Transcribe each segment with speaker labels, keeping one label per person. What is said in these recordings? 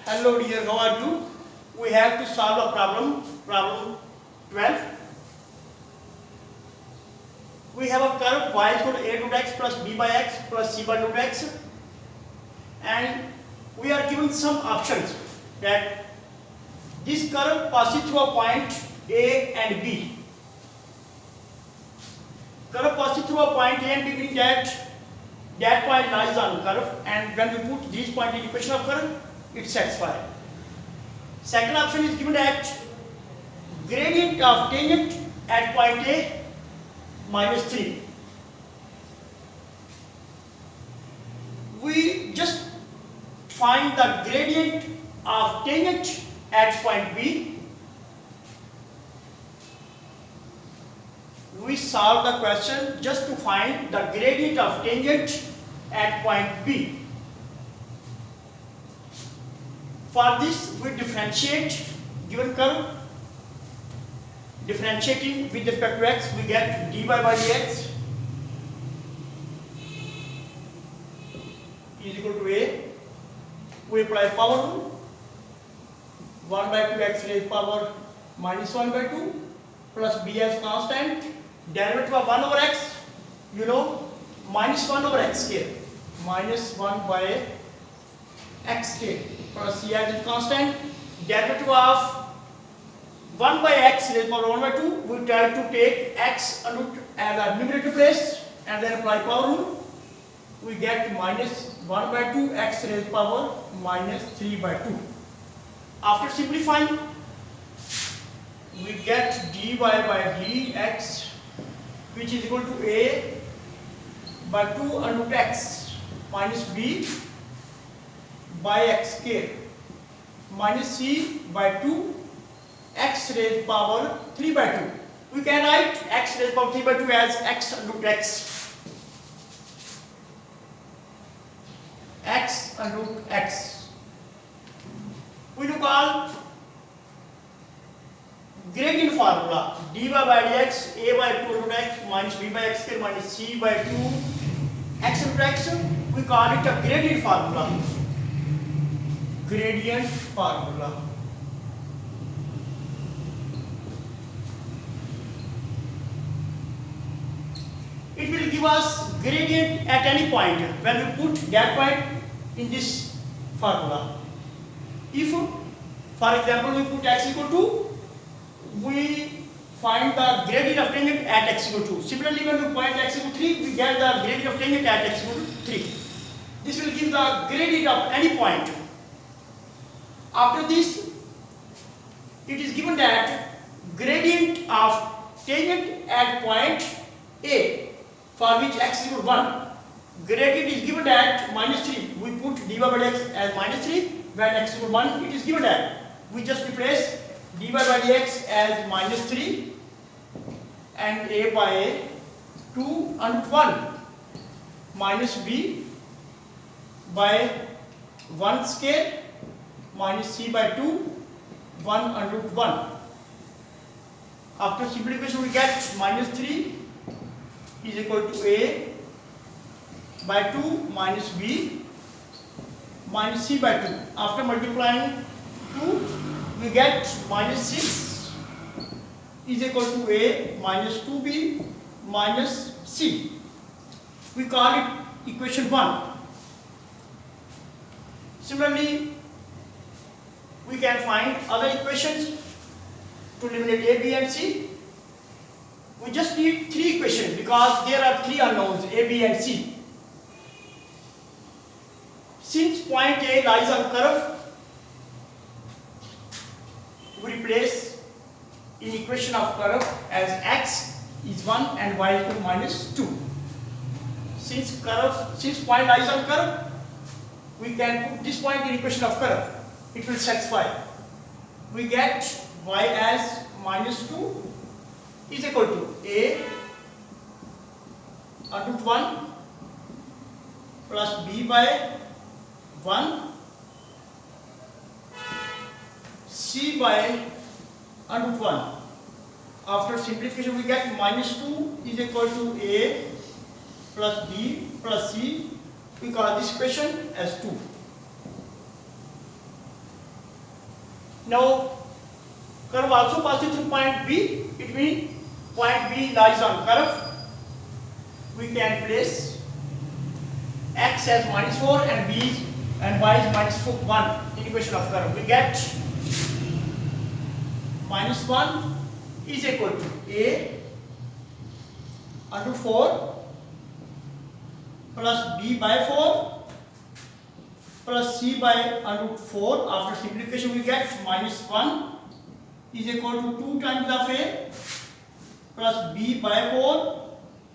Speaker 1: Hello dear, how are you? We have to solve a problem 12. We have a curve y is equal to a root x plus b by x plus c by root x, and we are given some options that this curve passes through a point A and B. Curve passes through a point A and B means that point lies on curve, and when we put these points in equation of curve, it satisfies. Second option is given that gradient of tangent at point A minus 3. We just find the gradient of tangent at point B. We solve the question just to find the gradient of tangent at point B. For this, we differentiate given curve. Differentiating with respect to x, we get dy by dx is equal to a. We apply power rule. 1 by 2 x raised power minus 1 by 2 plus b as constant. Derivative of 1 over x, you know, minus 1 over x square minus 1 by x square plus c as constant. Derivative of 1 by x raised power 1 by 2, we try to take x as a numerator place and then apply power rule. We get minus 1 by 2 x raised power minus 3 by 2. After simplifying, we get dy by dx, which is equal to a by 2 under root x minus b by x square minus c by 2 x raised power 3 by 2. We can write x raised power 3 by 2 as x under root x under root x. We do call gradient formula dy by dx a by 2 root x minus b by x square minus c by 2 x root x. We call it a gradient formula. Gradient formula. It will give us gradient at any point when we put that point in this formula. If, for example, we put x equal to, we find the gradient of tangent at x equal to. Similarly, when we point x equal to 3, we get the gradient of tangent at x equal to 3. This will give the gradient of any point. After this, it is given that gradient of tangent at point A, for which x is equal to 1. Gradient is given at minus 3. We put dy by dx as minus 3. When x is equal to 1, it is given that. We just replace dy by dx as minus 3 and a by 2 under 1 minus b by 1 square minus c by 2 1 under 1. After simplification, we get minus 3 is equal to a by 2 minus b minus c by 2. After multiplying 2, we get minus 6 is equal to a minus 2b minus c. We call it equation 1. Similarly, we can find other equations to eliminate a, b and c. We just need 3 equations because there are 3 unknowns a, b and c. Since point A lies on curve, we replace in equation of curve as x is 1 and y is equal to minus 2. Since point lies on curve, we can put this point in equation of curve. It will satisfy. We get y as minus 2 is equal to a under root 1 plus b by 1 c by under root 1. After simplification, we get minus 2 is equal to a plus b plus c. We call this equation as 2. Now curve also passes through point B. It means point B lies on curve. We can place x as -4 and b and y is -1 in equation of curve. We get -1 is equal to a under 4 plus b by 4 plus c by under 4. After simplification we get -1 is equal to 2 times of a plus b by 4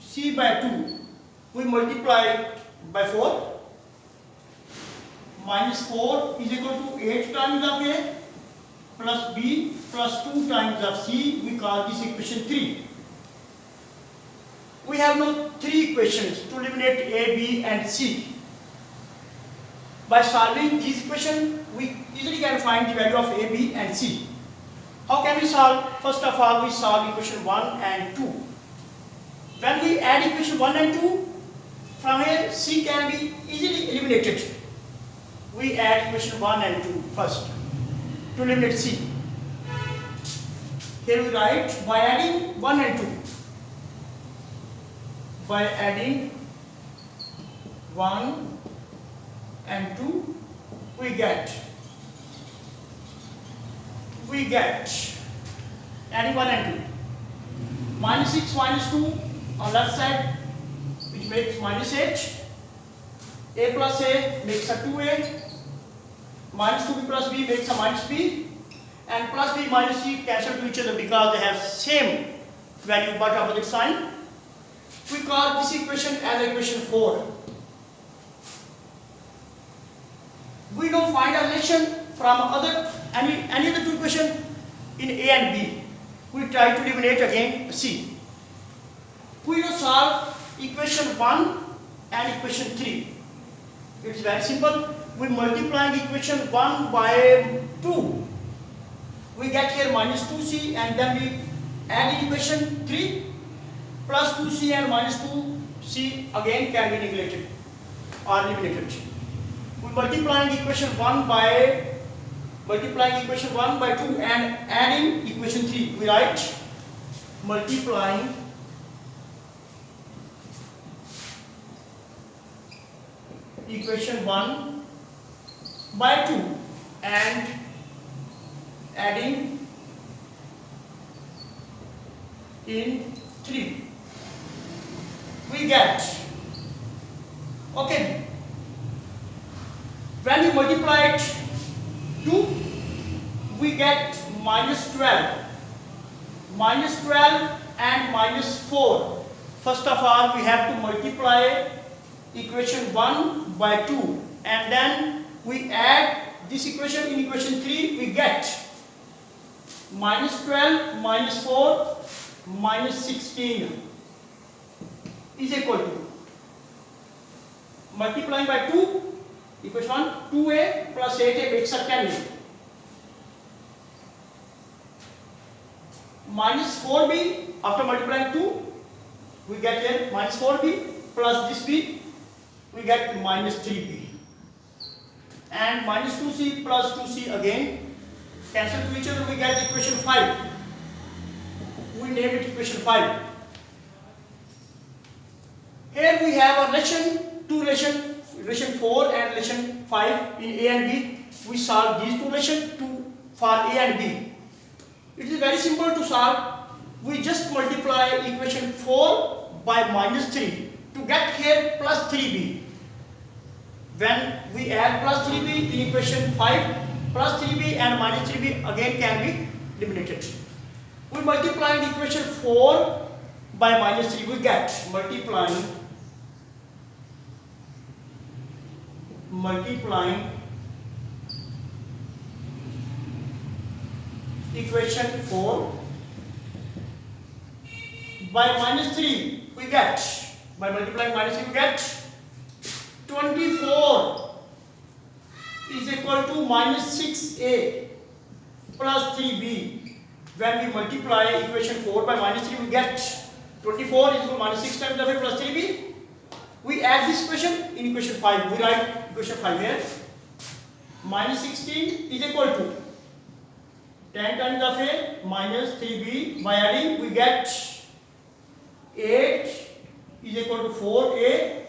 Speaker 1: c by 2. We multiply by 4. -4 is equal to 8 times of a plus b plus 2 times of c. We call this equation 3. We have now 3 equations to eliminate a, b and c. By solving these equations, we easily can find the value of a, b and c. How can we solve? First of all, we solve equation 1 and 2. When we add equation 1 and 2, from here c can be easily eliminated. We add equation 1 and 2 first to eliminate c. Here we write by adding 1 and 2. By adding 1 and 2, we get adding 1 and 2 -6 minus 2 on left side, which makes -8. A plus a makes a 2a, -2b plus b makes a -b, and plus b minus c cancel to each other because they have same value but opposite sign. We call this equation as equation 4. We don't find a relation from any other two equations in A and B. We try to eliminate again C. We will solve equation 1 and equation 3. It's very simple. We multiply equation 1 by 2. We get here -2c, and then we add in equation 3 plus 2c and -2c again can be neglected or eliminated. We multiply equation 1 by 2 and adding equation 3. We write multiplying equation 1 by 2 and adding in 3. We get, okay, when we multiply it 2, we get -12 and -4. First of all, we have to multiply equation 1 by 2, and then we add this equation in equation 3. We get -12 -4 -16 is equal to, multiplying by 2, equation 1, 2a plus 8a makes a 10a. -4b, after multiplying 2, we get here -4b plus this b, we get -3b. And -2c plus 2c again cancel to each other, we get equation 5. We name it equation 5. Here we have a relation 4 and relation 5 in A and B. We solve these two relations for A and B. It is very simple to solve. We just multiply equation 4 by -3 to get here plus 3b. When we add plus 3b in equation 5, plus 3b and -3b again can be eliminated. We multiply equation 4 by -3. We get multiplying equation 4 by -3, we get, by multiplying -3 we get 24 is equal to -6a plus 3b. When we multiply equation 4 by -3, we get 24 is equal to -6 times of a plus 3b. We add this equation in equation 5. We write equation 5 here. -16 is equal to 10 times of A minus 3B. By adding, we get 8 is equal to 4A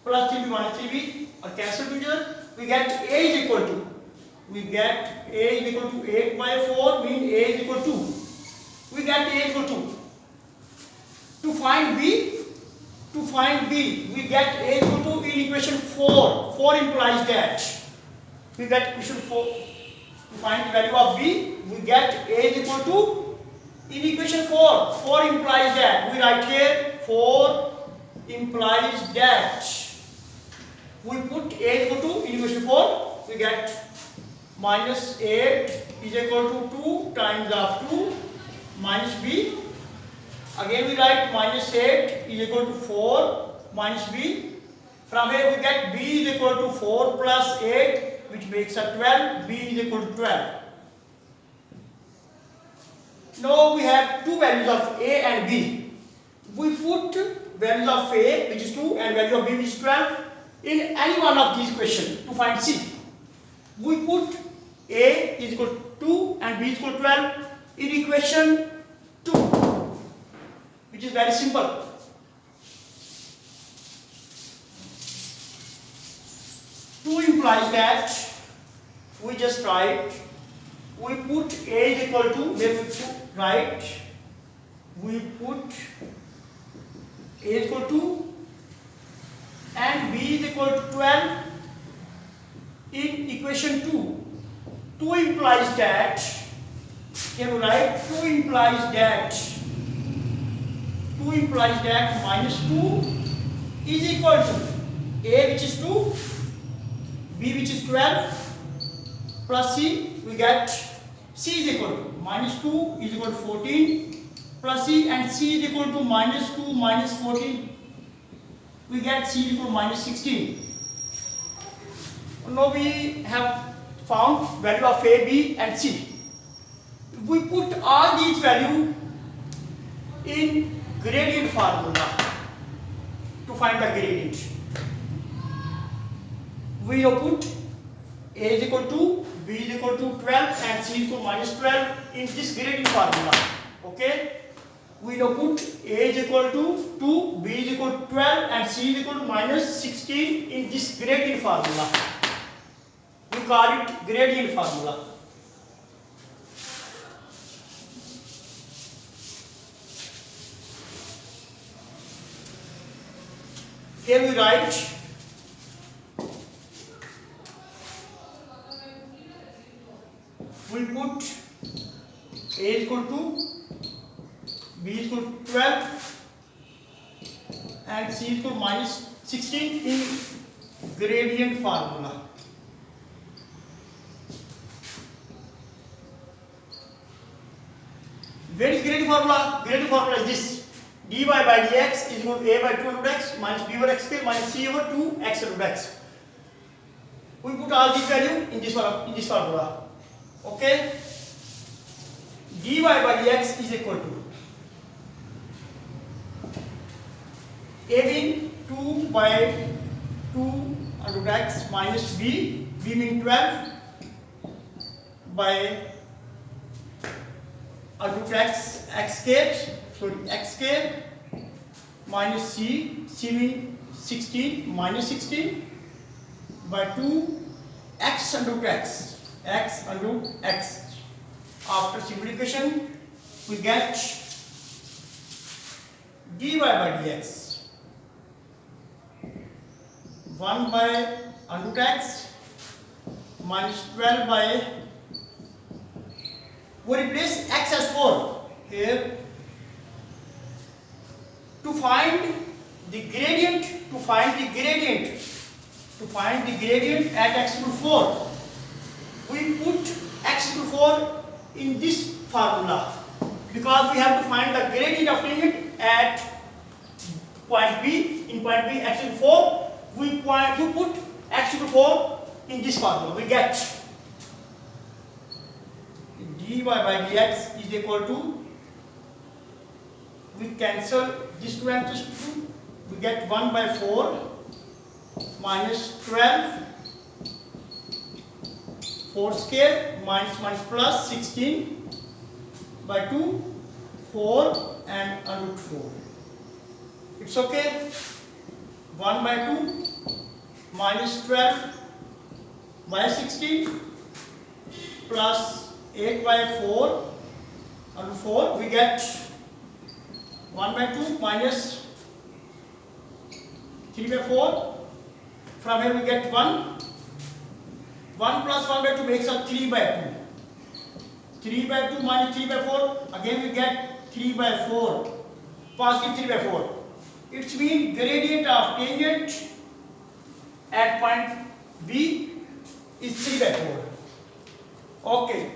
Speaker 1: plus 3B minus 3B. Or cancel together. We get A is equal to. We get A is equal to 8 by 4 means A is equal to. We get A is equal to. To find B, we get A is equal to in equation 4. 4 implies that. We get equation 4. To find the value of B, we get A is equal to in equation 4. 4 implies that. We write here 4 implies that. We put A is equal to in equation 4. We get minus 8 is equal to 2 times of 2 minus B. Again we write minus 8 is equal to 4 minus B. From here we get B is equal to 4 plus 8 which makes a 12. B is equal to 12. Now we have two values of A and B. We put values of A which is 2 and value of B which is 12 in any one of these questions to find C. We put A is equal to 2 and B is equal to 12 in equation 2, which is very simple. Two implies that we just write, we put A is equal to, then we put right, we put A is equal to and B is equal to 12 in equation 2. 2 implies that, can we write 2 implies that minus 2 is equal to A which is 2, B which is 12 plus C. We get C is equal to minus 2 is equal to 14 plus C, and C is equal to minus 2 minus 14. We get C is equal to minus 16. Now we have found value of A, B and C. We put all these values in gradient formula to find the gradient. We now put A is equal to, B is equal to 12 and C is equal to minus 12 in this gradient formula. Okay? We now put A is equal to 2, B is equal to 12 and C is equal to minus 16 in this gradient formula. We call it gradient formula. Here we write we put A is equal to, B is equal to 12 and C is equal to minus 16 in gradient formula. Where is gradient formula? Gradient formula is this. dy by dx is equal to A by 2 under x minus B over x square minus C over 2x under x. We put all these values in this formula. Okay? dy by dx is equal to A being 2 by 2 under x minus B being 12 by under x square minus C being 16 minus 16 by 2 x under x under x. After simplification we get dy by dx 1 by under x minus 12 by, we replace x as 4 here. To find the gradient at x equal to 4, we put x equal to 4 in this formula because we have to find the gradient of tangent at point B. In point B x equal to 4, we put x equal to 4 in this formula. We get dy by dx is equal to, we cancel this 2 and this 2, we get 1 by 4 minus 12 4 square minus minus plus 16 by 2, 4 and under root 4. It's okay. 1 by 2 minus 12 by 16 plus 8 by 4 under 4. We get 1 by 2 minus 3 by 4. From here we get 1. 1 plus 1 by 2 makes up 3 by 2. 3 by 2 minus 3 by 4. Again we get 3 by 4. Positive 3 by 4. It means gradient of tangent at point B is 3 by 4. Okay.